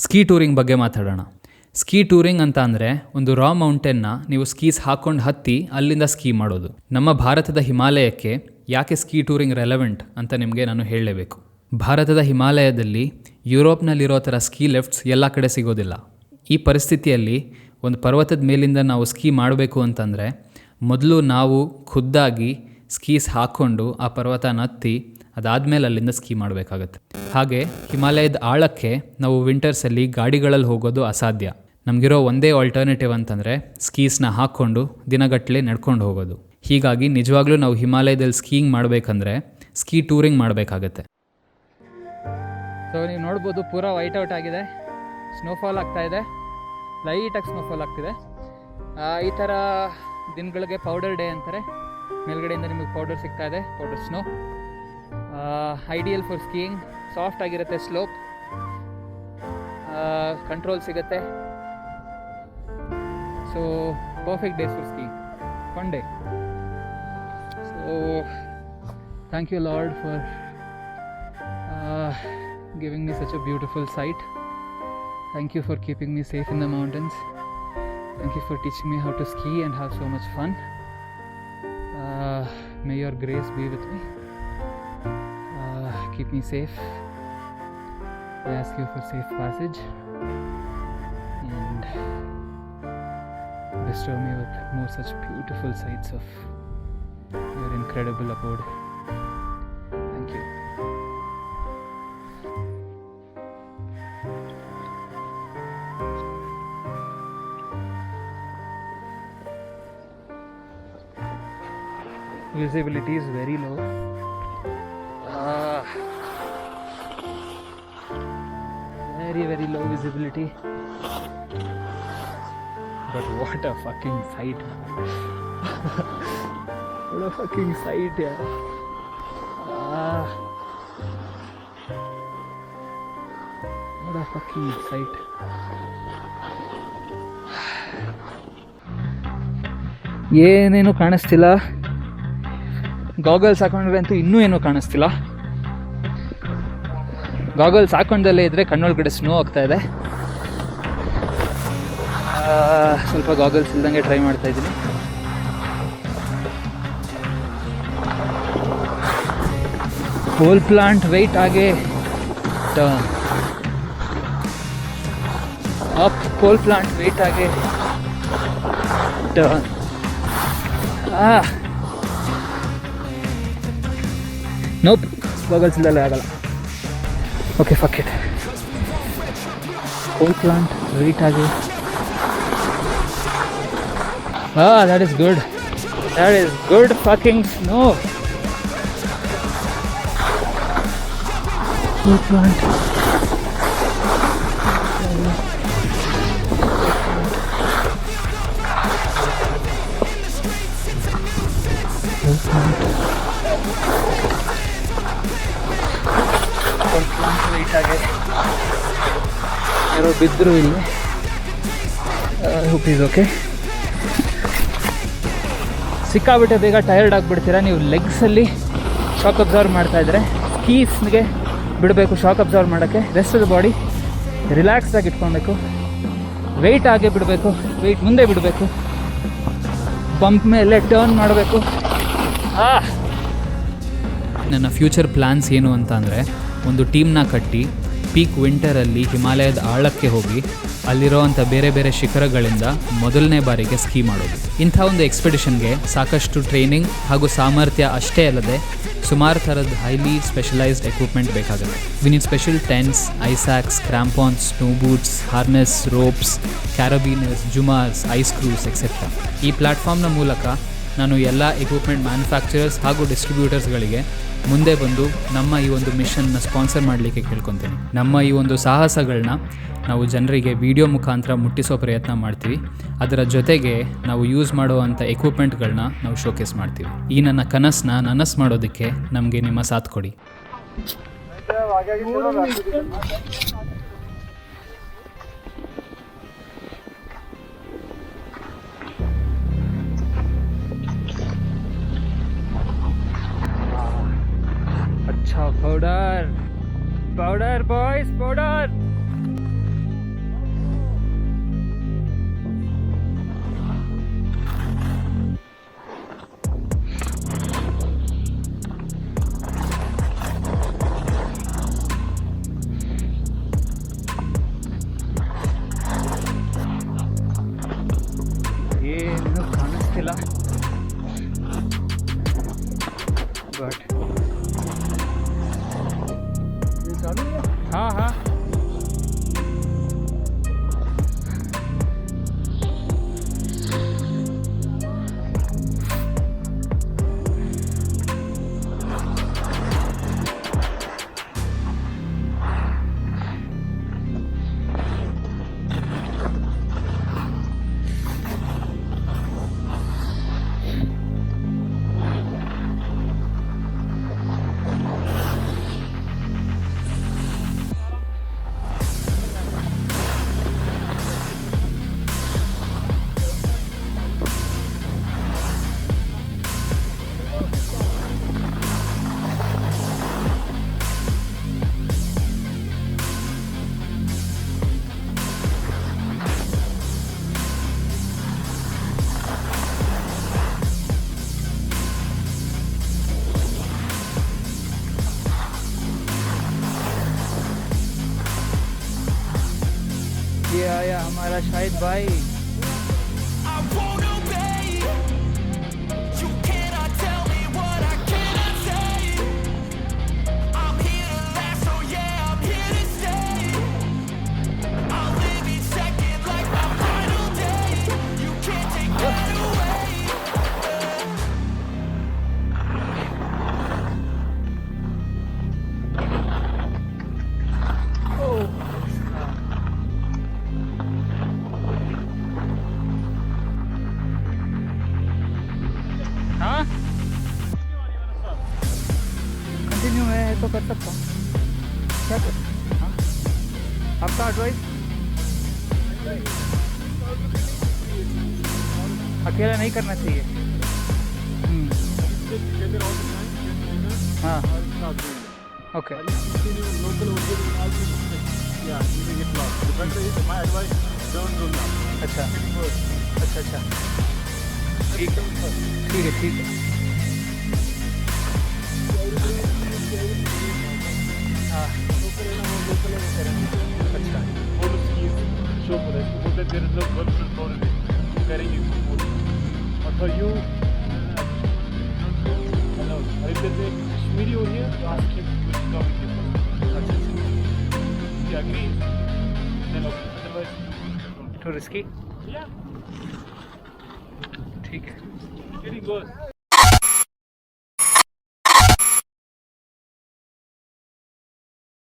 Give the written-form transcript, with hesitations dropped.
Ski touring ಬಗ್ಗೆ ಮಾತಾಡೋಣ. Ski touring ಅಂತ ಅಂದರೆ ಒಂದು ರಾ ಮೌಂಟೇನ್ನ ನೀವು ಸ್ಕೀಸ್ ಹಾಕ್ಕೊಂಡು ಹತ್ತಿ ಅಲ್ಲಿಂದ ಸ್ಕೀ ಮಾಡೋದು. ನಮ್ಮ ಭಾರತದ ಹಿಮಾಲಯಕ್ಕೆ ಯಾಕೆ ಸ್ಕೀ ಟೂರಿಂಗ್ ರೆಲೆವೆಂಟ್ ಅಂತ ನಿಮಗೆ ನಾನು ಹೇಳಲೇಬೇಕು. ಭಾರತದ ಹಿಮಾಲಯದಲ್ಲಿ ಯುರೋಪ್ನಲ್ಲಿರೋ ಥರ ಸ್ಕೀ ಲಿಫ್ಟ್ಸ್ ಎಲ್ಲ ಕಡೆ ಸಿಗೋದಿಲ್ಲ. ಈ ಪರಿಸ್ಥಿತಿಯಲ್ಲಿ ಒಂದು ಪರ್ವತದ ಮೇಲಿಂದ ನಾವು ಸ್ಕೀ ಮಾಡಬೇಕು ಅಂತಂದರೆ ಮೊದಲು ನಾವು ಖುದ್ದಾಗಿ ಸ್ಕೀಸ್ ಹಾಕ್ಕೊಂಡು ಆ ಪರ್ವತನ ಹತ್ತಿ ಅದಾದಮೇಲೆ ಅಲ್ಲಿಂದ ಸ್ಕೀ ಮಾಡಬೇಕಾಗತ್ತೆ. ಹಾಗೆ ಹಿಮಾಲಯದ ಆಳಕ್ಕೆ ನಾವು ವಿಂಟರ್ಸಲ್ಲಿ ಗಾಡಿಗಳಲ್ಲಿ ಹೋಗೋದು ಅಸಾಧ್ಯ. ನಮಗಿರೋ ಒಂದೇ ಆಲ್ಟರ್ನೇಟಿವ್ ಅಂತಂದರೆ ಸ್ಕೀಸ್ನ ಹಾಕ್ಕೊಂಡು ದಿನಗಟ್ಟಲೆ ನಡ್ಕೊಂಡು ಹೋಗೋದು. ಹೀಗಾಗಿ ನಿಜವಾಗ್ಲೂ ನಾವು ಹಿಮಾಲಯದಲ್ಲಿ ಸ್ಕೀಯಿಂಗ್ ಮಾಡಬೇಕಂದ್ರೆ ಸ್ಕೀ ಟೂರಿಂಗ್ ಮಾಡಬೇಕಾಗತ್ತೆ. ಸೊ ನೀವು ನೋಡ್ಬೋದು ಪೂರಾ ವೈಟ್ ಔಟ್ ಆಗಿದೆ, ಸ್ನೋಫಾಲ್ ಆಗ್ತಾಯಿದೆ, ಲೈಟಾಗಿ ಸ್ನೋಫಾಲ್ ಆಗ್ತಿದೆ. ಈ ಥರ ದಿನಗಳಿಗೆ ಪೌಡರ್ ಡೇ ಅಂತಾರೆ. ಮೇಲ್ಗಡೆಯಿಂದ ನಿಮಗೆ ಪೌಡರ್ ಸಿಗ್ತಾ ಇದೆ, powder snow. Ideal for skiing. Soft ಆಗಿರುತ್ತೆ ಸ್ಲೋಪ್, ಕಂಟ್ರೋಲ್ ಸಿಗುತ್ತೆ. So perfect days for skiing, fun day. So thank you lord for giving me such a beautiful sight. Thank you for keeping me safe in the mountains. Thank you for teaching me how to ski and have so much fun. May your grace be with me. Keep me safe. I ask you for safe passage and bestow me with more such beautiful sights of your incredible abode. Thank you. Visibility is very low. Very low visibility. But what a fucking sight. What a fucking sight, yeah. What a fucking sight. ಏನೇನು ಕಾಣಿಸ್ತಿಲ್ಲ. Goggles ಹಾಕೊಂಡ್ರೆ ಅಂತೂ ಇನ್ನೂ ಏನೂ ಕಾಣಿಸ್ತಿಲ್ಲ. Goggles ಹಾಕೊಂಡಲ್ಲೇ ಇದ್ದರೆ ಕಣ್ಣೊಳಗಡೆ snow ಆಗ್ತಾ ಇದೆ. ಸ್ವಲ್ಪ ಗಾಗಲ್ಸ್ ಇಲ್ದಂಗೆ ಟ್ರೈ ಮಾಡ್ತಾ ಇದ್ದೀನಿ. ಕೋಲ್ ಪ್ಲಾಂಟ್ ವೆಯ್ಟ್ ಆಗಿ ಟರ್ನ್ ಅಪ್, ಕೋಲ್ ಪ್ಲಾಂಟ್ ವೆಯ್ಟ್ ಆಗಿ ಟರ್ನ್. ನೋಪ್, ಗಾಗಲ್ಸ್ ಇಲ್ಲಲ್ಲೇ ಆಗಲ್ಲ. Okay, fuck it. ಕೋಲ್ ಪ್ಲಾಂಟ್ ವೆಯ್ಟ್ ಆಗಿ. that is good. That is good fucking snow. Cool plant. Cool plant. Cool plant wait ಆಗಿ ಯಾರೋ ಬಿದ್ದರು ಇಲ್ಲಿ. I hope he's okay. ಸಿಕ್ಕಾಬಿಟ್ಟೆ ಬೇಗ ಟಯರ್ಡ್ ಆಗಿಬಿಡ್ತೀರಾ ನೀವು. ಲೆಗ್ಸಲ್ಲಿ ಶಾಕ್ ಅಬ್ಸರ್ವ್ ಮಾಡ್ತಾಯಿದ್ರೆ ಸ್ಕೀಸ್ಗೆ ಬಿಡಬೇಕು ಶಾಕ್ ಅಬ್ಸರ್ವ್ ಮಾಡೋಕ್ಕೆ. ರೆಸ್ಟ್ ಆಫ್ ದ ಬಾಡಿ ರಿಲ್ಯಾಕ್ಸ್ಡಾಗಿ ಇಟ್ಕೊಬೇಕು. ವೆಯ್ಟ್ ಆಗೇ ಬಿಡಬೇಕು, ವೆಯ್ಟ್ ಮುಂದೆ ಬಿಡಬೇಕು. ಬಂಪ್ ಮೇಲೆ ಟರ್ನ್ ಮಾಡಬೇಕು. ನನ್ನ ಫ್ಯೂಚರ್ ಪ್ಲ್ಯಾನ್ಸ್ ಏನು ಅಂತ ಅಂದರೆ ಒಂದು ಟೀಮ್ನ ಕಟ್ಟಿ ಪೀಕ್ ವಿಂಟರಲ್ಲಿ ಹಿಮಾಲಯದ ಆಳಕ್ಕೆ ಹೋಗಿ ಅಲ್ಲಿರೋವಂಥ ಬೇರೆ ಬೇರೆ ಶಿಖರಗಳಿಂದ ಮೊದಲನೇ ಬಾರಿಗೆ ಸ್ಕೀ ಮಾಡೋದು. ಇಂಥ ಒಂದು ಎಕ್ಸ್ಪೆಡಿಷನ್ಗೆ ಸಾಕಷ್ಟು ಟ್ರೈನಿಂಗ್ ಹಾಗೂ ಸಾಮರ್ಥ್ಯ ಅಷ್ಟೇ ಅಲ್ಲದೆ ಸುಮಾರು ಥರದ ಹೈಲಿ ಸ್ಪೆಷಲೈಸ್ಡ್ ಎಕ್ವಿಪ್ಮೆಂಟ್ ಬೇಕಾಗುತ್ತೆ. We need special tents, ice axes, crampons, snow boots, harness, ropes, carabiners, jumars, ice screws etcetera. ಈ ಪ್ಲ್ಯಾಟ್ಫಾರ್ಮ್ನ ಮೂಲಕ ನಾನು ಎಲ್ಲ ಎಕ್ವಿಪ್ಮೆಂಟ್ ಮ್ಯಾನುಫ್ಯಾಕ್ಚರರ್ಸ್ ಹಾಗೂ ಡಿಸ್ಟ್ರಿಬ್ಯೂಟರ್ಸ್ಗಳಿಗೆ ಮುಂದೆ ಬಂದು ನಮ್ಮ ಈ ಒಂದು ಮಿಷನ್ನ ಸ್ಪಾನ್ಸರ್ ಮಾಡಲಿಕ್ಕೆ ಕೇಳ್ಕೊತೀನಿ. ನಮ್ಮ ಈ ಒಂದು ಸಾಹಸಗಳನ್ನ ನಾವು ಜನರಿಗೆ ವಿಡಿಯೋ ಮುಖಾಂತರ ಮುಟ್ಟಿಸೋ ಪ್ರಯತ್ನ ಮಾಡ್ತೀವಿ. ಅದರ ಜೊತೆಗೆ ನಾವು ಯೂಸ್ ಮಾಡುವಂಥ ಎಕ್ವಿಪ್ಮೆಂಟ್ಗಳನ್ನ ನಾವು ಶೋಕೇಸ್ ಮಾಡ್ತೀವಿ. ಈ ನನ್ನ ಕನಸನ್ನ ನನಸು ಮಾಡೋದಕ್ಕೆ ನಮಗೆ ನಿಮ್ಮ ಸಾಥ್ ಕೊಡಿ. अच्छा पाउडर पाउडर बॉयज पाउडर ये आया हमारा शाहिद भाई। I won't obey. You cannot tell me what I cannot say. I'm here to last, so yeah, I'm here to stay. I'll live each second like my final day. You can't take that away. हाँ continue है तो कर सकता हूँ, क्या कर। हाँ आपका एडवाइस? अकेला नहीं करना चाहिए। हाँ ओके। अच्छा अच्छा अच्छा ठीक है ठीक है ठीक है। हाँ अच्छा For you, hello. If there's a Kashmiri over here, you ask him to come with you. If he agrees, then okay. Otherwise, to risky yeah. ठीक है। Here he goes.